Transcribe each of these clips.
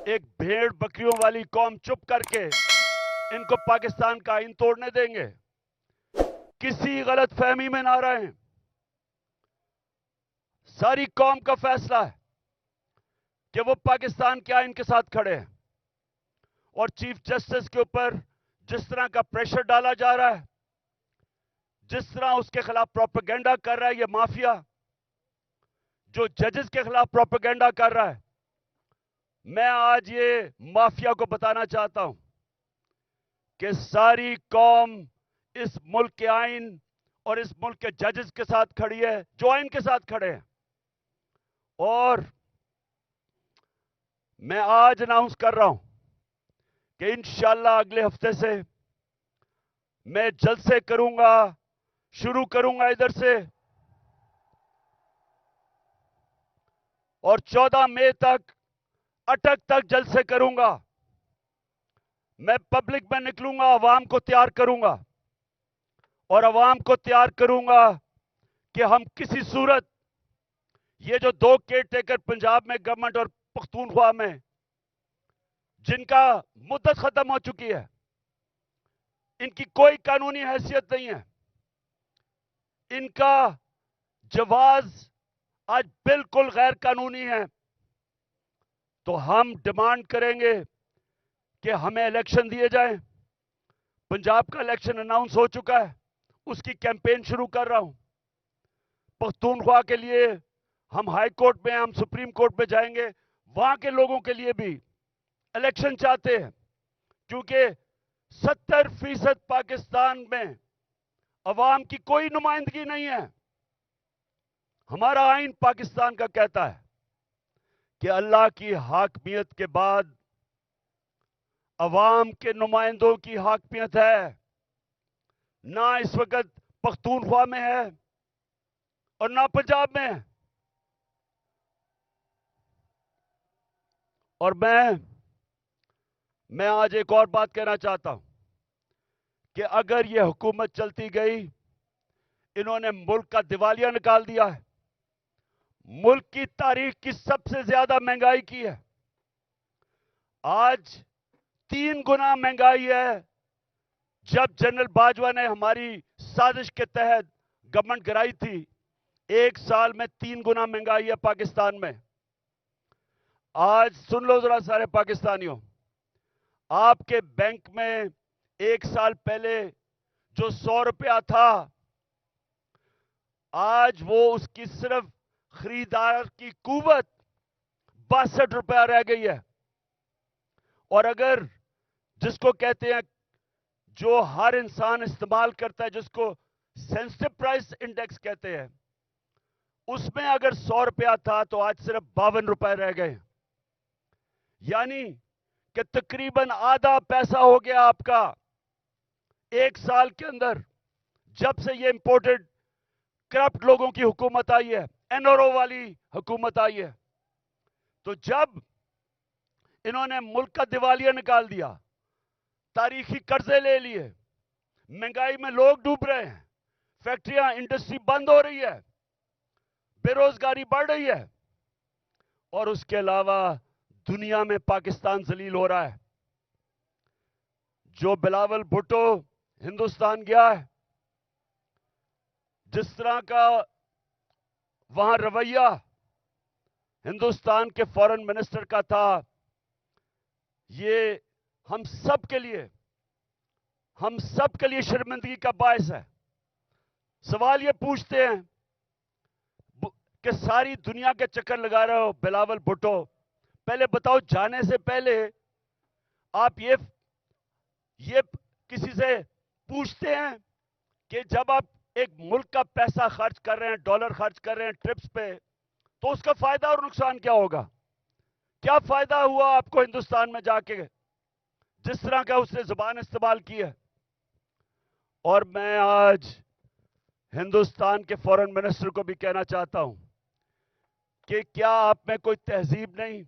ایک بھیڑ بکریوں والی قوم چپ کر کے ان کو پاکستان کا آئین توڑنے دیں گے؟ کسی غلط فہمی میں نہ رہیں. ساری قوم کا فیصلہ ہے کہ وہ پاکستان کے آئین کے ساتھ کھڑے ہیں. اور چیف جسٹس کے اوپر جس طرح کا پریشر ڈالا جا رہا ہے، جس طرح اس کے خلاف پروپیگنڈا کر رہا ہے یہ مافیا، جو ججز کے خلاف پروپیگنڈا کر رہا ہے، میں آج یہ مافیا کو بتانا چاہتا ہوں کہ ساری قوم اس ملک کے آئین اور اس ملک کے ججز کے ساتھ کھڑی ہے جو آئین کے ساتھ کھڑے ہیں. اور میں آج اناؤنس کر رہا ہوں کہ انشاءاللہ اگلے ہفتے سے میں جلسے کروں گا، شروع کروں گا ادھر سے، اور 14 مئی تک اٹک تک جلسے کروں گا. میں پبلک میں نکلوں گا، عوام کو تیار کروں گا، اور عوام کو تیار کروں گا کہ ہم کسی صورت یہ جو 2 کیئر ٹیکر پنجاب میں گورنمنٹ اور پختونخوا میں جن کا مدت ختم ہو چکی ہے، ان کی کوئی قانونی حیثیت نہیں ہے، ان کا جواز آج بالکل غیر قانونی ہے، تو ہم ڈیمانڈ کریں گے کہ ہمیں الیکشن دیے جائیں. پنجاب کا الیکشن اناؤنس ہو چکا ہے، اس کی کیمپین شروع کر رہا ہوں. پختونخوا کے لیے ہم ہائی کورٹ میں، ہم سپریم کورٹ میں جائیں گے. وہاں کے لوگوں کے لیے بھی الیکشن چاہتے ہیں، کیونکہ 70% پاکستان میں عوام کی کوئی نمائندگی نہیں ہے. ہمارا آئین پاکستان کا کہتا ہے کہ اللہ کی حاکمیت کے بعد عوام کے نمائندوں کی حاکمیت ہے. نہ اس وقت پختونخوا میں ہے اور نہ پنجاب میں ہے. اور میں آج ایک اور بات کہنا چاہتا ہوں کہ اگر یہ حکومت چلتی گئی، انہوں نے ملک کا دیوالیہ نکال دیا ہے، ملک کی تاریخ کی سب سے زیادہ مہنگائی کی ہے. آج 3 گنا مہنگائی ہے. جب جنرل باجوہ نے ہماری سازش کے تحت گورنمنٹ گرائی تھی، 1 سال میں 3 گنا مہنگائی ہے پاکستان میں. آج سن لو ذرا سارے پاکستانیوں، آپ کے بینک میں 1 سال پہلے جو 100 روپیہ تھا، آج وہ اس کی صرف خریدار کی قوت 62 روپیہ رہ گئی ہے. اور اگر جس کو کہتے ہیں جو ہر انسان استعمال کرتا ہے، جس کو سینسٹیو پرائس انڈیکس کہتے ہیں، اس میں اگر 100 روپیہ تھا تو آج صرف 52 روپے رہ گئے. یعنی کہ تقریباً آدھا پیسہ ہو گیا آپ کا 1 سال کے اندر، جب سے یہ امپورٹڈ کرپٹ لوگوں کی حکومت آئی ہے، این آر او والی حکومت آئی ہے. تو جب انہوں نے ملک کا دیوالیہ نکال دیا، تاریخی قرضے لے لیے، مہنگائی میں لوگ ڈوب رہے ہیں، فیکٹریاں، انڈسٹری بند ہو رہی ہے، بے روزگاری بڑھ رہی ہے، اور اس کے علاوہ دنیا میں پاکستان ذلیل ہو رہا ہے. جو بلاول بھٹو ہندوستان گیا ہے، جس طرح کا وہاں رویہ ہندوستان کے فارن منسٹر کا تھا، یہ ہم سب کے لیے شرمندگی کا باعث ہے. سوال یہ پوچھتے ہیں کہ ساری دنیا کے چکر لگا رہے ہو بلاول بھٹو، پہلے بتاؤ جانے سے پہلے آپ یہ کسی سے پوچھتے ہیں کہ جب آپ ایک ملک کا پیسہ خرچ کر رہے ہیں، ڈالر خرچ کر رہے ہیں ٹرپس پہ، تو اس کا فائدہ اور نقصان کیا ہوگا؟ کیا فائدہ ہوا آپ کو ہندوستان میں جا کے جس طرح کا اس نے زبان استعمال کی ہے؟ اور میں آج ہندوستان کے فارن منسٹر کو بھی کہنا چاہتا ہوں کہ کیا آپ میں کوئی تہذیب نہیں؟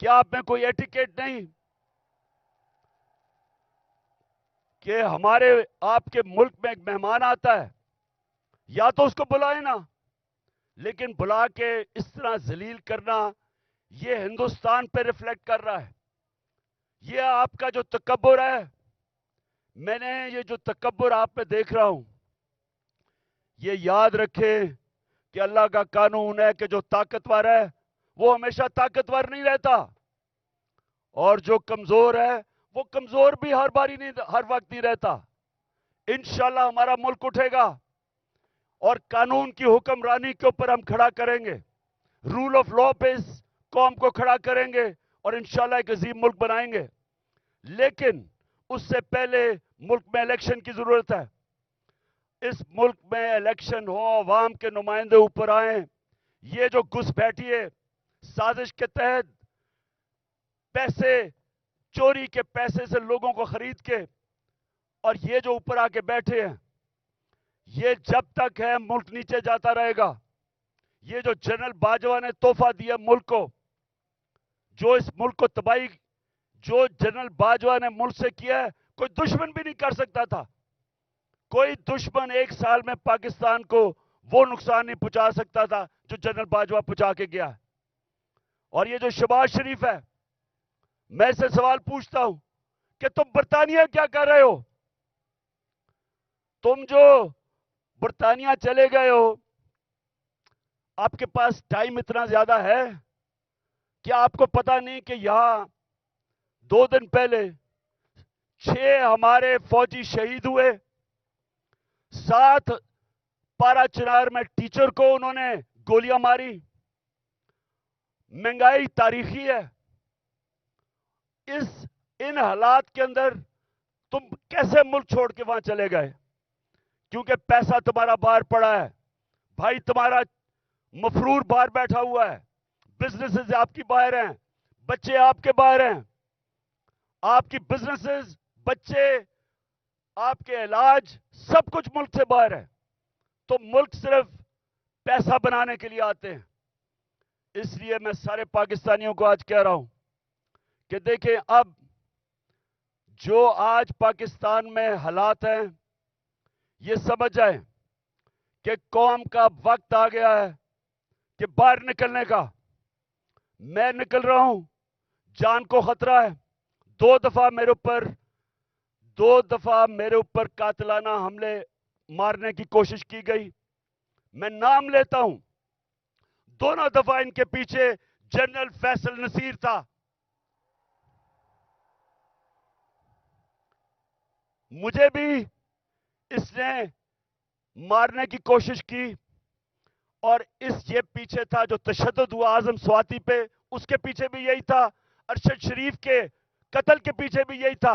کیا آپ میں کوئی ایٹیکیٹ نہیں کہ ہمارے آپ کے ملک میں ایک مہمان آتا ہے، یا تو اس کو بلائیں نا، لیکن بلا کے اس طرح ذلیل کرنا یہ ہندوستان پہ ریفلیکٹ کر رہا ہے. یہ آپ کا جو تکبر ہے، میں نے یہ جو تکبر آپ پہ دیکھ رہا ہوں، یہ یاد رکھے کہ اللہ کا قانون ہے کہ جو طاقتور ہے وہ ہمیشہ طاقتور نہیں رہتا، اور جو کمزور ہے وہ کمزور بھی ہر باری نہیں، ہر وقت نہیں رہتا. انشاءاللہ ہمارا ملک اٹھے گا اور قانون کی حکمرانی کے اوپر ہم کھڑا کریں گے، رول آف لا پہ اس قوم کو کھڑا کریں گے اور انشاءاللہ ایک عظیم ملک بنائیں گے. لیکن اس سے پہلے ملک میں الیکشن کی ضرورت ہے. اس ملک میں الیکشن ہو، عوام کے نمائندے اوپر آئیں. یہ جو گھس بیٹھی ہے سازش کے تحت، پیسے چوری کے پیسے سے لوگوں کو خرید کے، اور یہ جو اوپر آ کے بیٹھے ہیں، یہ جب تک ہے ملک نیچے جاتا رہے گا. یہ جو جنرل باجوہ نے تحفہ دیا ملک کو، جو اس ملک کو تباہی، جو جنرل باجوہ نے ملک سے کیا ہے، کوئی دشمن بھی نہیں کر سکتا تھا. کوئی دشمن ایک سال میں پاکستان کو وہ نقصان نہیں پہنچا سکتا تھا جو جنرل باجوہ پہنچا کے گیا. اور یہ جو شہباز شریف ہے، میں سے سوال پوچھتا ہوں کہ تم برطانیہ کیا کر رہے ہو؟ تم جو برطانیہ چلے گئے ہو، آپ کے پاس ٹائم اتنا زیادہ ہے؟ کیا آپ کو پتا نہیں کہ یہاں 2 دن پہلے 6 ہمارے فوجی شہید ہوئے، 7 پارا چنار میں ٹیچر کو انہوں نے گولیاں ماری. مہنگائی تاریخی ہے. ان حالات کے اندر تم کیسے ملک چھوڑ کے وہاں چلے گئے؟ کیونکہ پیسہ تمہارا باہر پڑا ہے، بھائی تمہارا مفرور باہر بیٹھا ہوا ہے، بزنسز آپ کی باہر ہیں، بچے آپ کے باہر ہیں، آپ کی بزنسز، بچے، آپ کے علاج، سب کچھ ملک سے باہر ہے. تو ملک صرف پیسہ بنانے کے لیے آتے ہیں. اس لیے میں سارے پاکستانیوں کو آج کہہ رہا ہوں کہ دیکھیں، اب جو آج پاکستان میں حالات ہیں، یہ سمجھ جائیں کہ قوم کا وقت آ گیا ہے کہ باہر نکلنے کا. میں نکل رہا ہوں، جان کو خطرہ ہے. 2 دفعہ میرے اوپر قاتلانہ حملے مارنے کی کوشش کی گئی. میں نام لیتا ہوں، دونوں دفعہ ان کے پیچھے جنرل فیصل نصیر تھا. مجھے بھی اس نے مارنے کی کوشش کی، اور یہ پیچھے تھا جو تشدد ہوا اعظم سواتی پہ، اس کے پیچھے بھی یہی تھا. ارشد شریف کے قتل کے پیچھے بھی یہی تھا.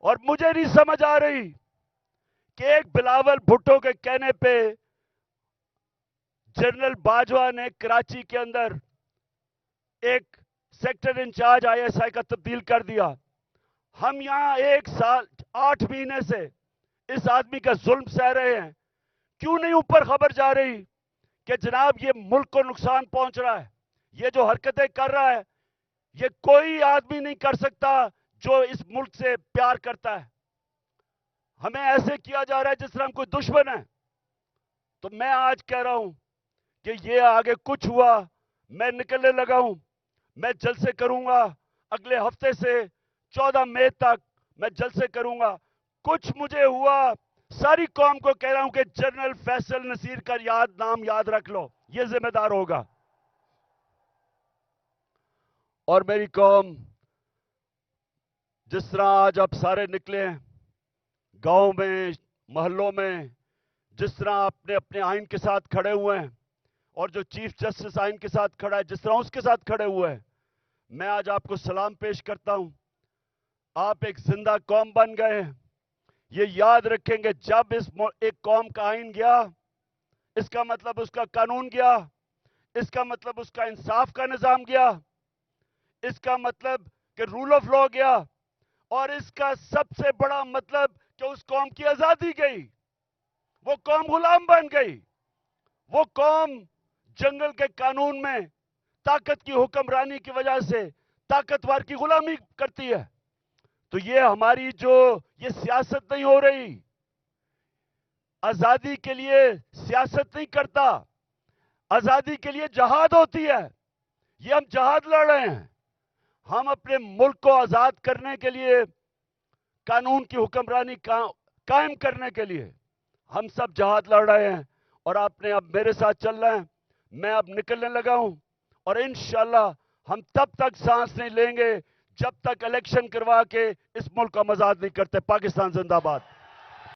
اور مجھے نہیں سمجھ آ رہی کہ ایک بلاول بھٹو کے کہنے پہ جنرل باجوہ نے کراچی کے اندر ایک سیکٹر انچارج ISI کا تبدیل کر دیا. ہم یہاں 1 سال 8 مہینے سے اس آدمی کا ظلم سہ رہے ہیں. کیوں نہیں اوپر خبر جا رہی کہ جناب یہ ملک کو نقصان پہنچ رہا ہے، یہ جو حرکتیں کر رہا ہے، یہ کوئی آدمی نہیں کر سکتا جو اس ملک سے پیار کرتا ہے. ہمیں ایسے کیا جا رہا ہے جس طرح ہم کوئی دشمن ہے. تو میں آج کہہ رہا ہوں کہ یہ آگے کچھ ہوا، میں نکلنے لگا ہوں. میں جلسے کروں گا اگلے ہفتے سے 14 مئی تک، میں جلسے کروں گا. کچھ مجھے ہوا، ساری قوم کو کہہ رہا ہوں کہ جنرل فیصل نصیر کا نام یاد رکھ لو، یہ ذمہ دار ہوگا. اور میری قوم، جس طرح آج آپ سارے نکلے ہیں، گاؤں میں، محلوں میں، جس طرح اپنے اپنے آئین کے ساتھ کھڑے ہوئے ہیں، اور جو چیف جسٹس آئین کے ساتھ کھڑا ہے جس طرح اس کے ساتھ کھڑے ہوئے ہیں، میں آج آپ کو سلام پیش کرتا ہوں. آپ ایک زندہ قوم بن گئے ہیں. یہ یاد رکھیں گے، جب ایک قوم کا آئین گیا، اس کا مطلب اس کا قانون گیا، اس کا مطلب اس کا انصاف کا نظام گیا، اس کا مطلب کہ رول آف لا گیا، اور اس کا سب سے بڑا مطلب کہ اس قوم کی آزادی گئی. وہ قوم غلام بن گئی. وہ قوم جنگل کے قانون میں طاقت کی حکمرانی کی وجہ سے طاقتور کی غلامی کرتی ہے. تو یہ ہماری یہ سیاست نہیں ہو رہی. آزادی کے لیے سیاست نہیں کرتا. آزادی کے لیے جہاد ہوتی ہے. یہ ہم جہاد لڑ رہے ہیں. ہم اپنے ملک کو آزاد کرنے کے لیے, قانون کی حکمرانی قائم کرنے کے لیے ہم سب جہاد لڑ رہے ہیں. اور آپ نے اب میرے ساتھ چل رہے ہیں. میں اب نکلنے لگا ہوں, اور انشاءاللہ ہم تب تک سانس نہیں لیں گے جب تک الیکشن کروا کے اس ملک کو آزاد نہیں کرتے. پاکستان زندہ باد.